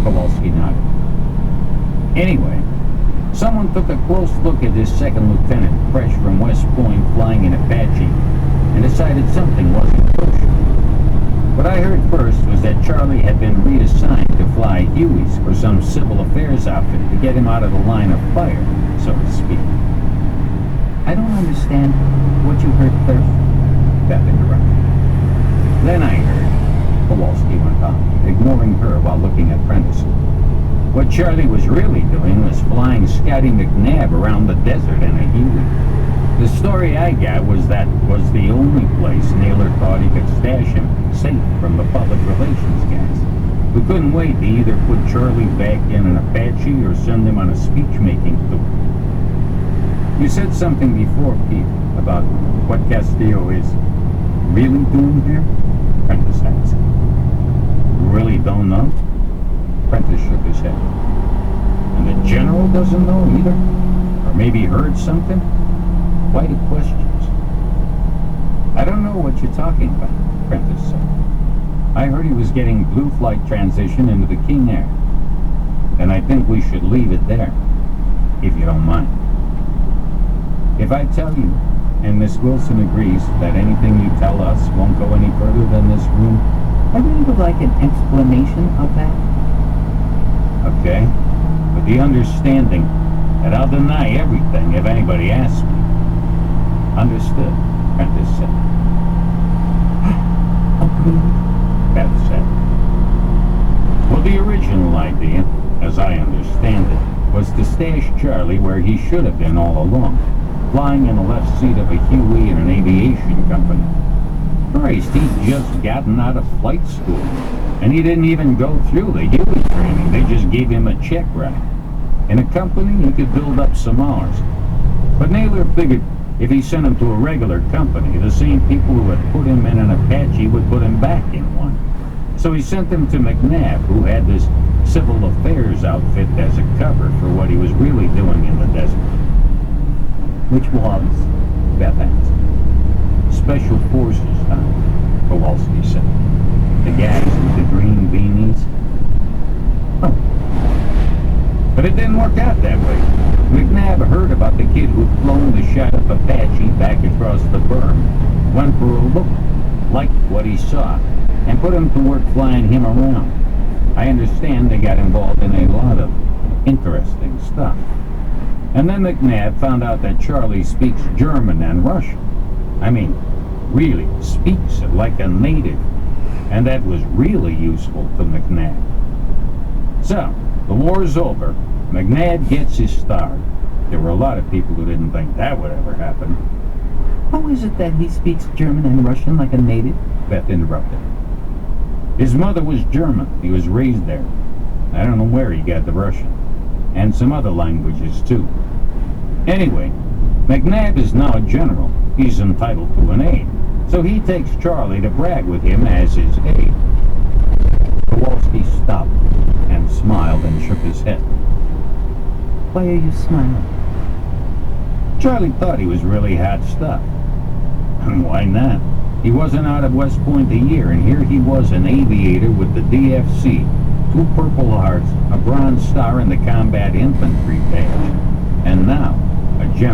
Kowalski nodded. Anyway, someone took a close look at this second lieutenant, fresh from West Point, flying in Apache, and decided something wasn't kosher. What I heard first was that Charlie had been reassigned to fly Hueys for some civil affairs outfit to get him out of the line of fire, so to speak. I don't understand what you heard first, Beth interrupted. Then I heard, Kowalski went on, ignoring her while looking at Prentice. What Charlie was really doing was flying Scotty McNabb around the desert in a Huey. The story I got was that was the only place Naylor thought he could stash him safe from the public relations guys, who couldn't wait to either put Charlie back in an Apache or send him on a speech-making tour. You said something before, Pete, about what Castillo is really doing here? Prentice asked. You really don't know? Prentice shook his head. And the general doesn't know either? Or maybe heard something? Why the questions? I don't know what you're talking about, Prentice said. I heard he was getting blue flight transition into the King Air. And I think we should leave it there, if you don't mind. If I tell you, and Miss Wilson agrees, that anything you tell us won't go any further than this room. I really would like an explanation of that. Okay, with the understanding that I'll deny everything if anybody asks me. Understood, Prentice said. Agreed, Beth said. Well, the original idea, as I understand it, was to stash Charlie where he should have been all along, flying in the left seat of a Huey in an aviation company. Christ, he'd just gotten out of flight school, and he didn't even go through the Huey training. They just gave him a check ride. In a company, he could build up some hours. But Naylor figured if he sent him to a regular company, the same people who had put him in an Apache would put him back in one. So he sent him to McNabb, who had this civil affairs outfit as a cover for what he was really doing in the desert. which was, Beth asked. Special Forces, Kowalski said. The guys with the green beanies. Oh. But it didn't work out that way. McNabb heard about the kid who'd flown the shot-up Apache back across the berm, went for a look, liked what he saw, and put him to work flying him around. I understand they got involved in a lot of interesting stuff. And then McNabb found out that Charlie speaks German and Russian. I mean, really speaks it like a native. And that was really useful to McNabb. So, the war's over. McNabb gets his start. There were a lot of people who didn't think that would ever happen. how is it that he speaks German and Russian like a native? Beth interrupted. His mother was German. He was raised there. I don't know where he got the Russian. And some other languages, too. Anyway, McNabb is now a general. He's entitled to an aide. So he takes Charlie to brag with him as his aide. Kowalski stopped and smiled and shook his head. Why are you smiling? Charlie thought he was really hot stuff. Why not? He wasn't out of West Point a year, and here he was, an aviator with the DFC, 2 Purple Hearts, a Bronze Star, and the Combat Infantry badge. And now, a general.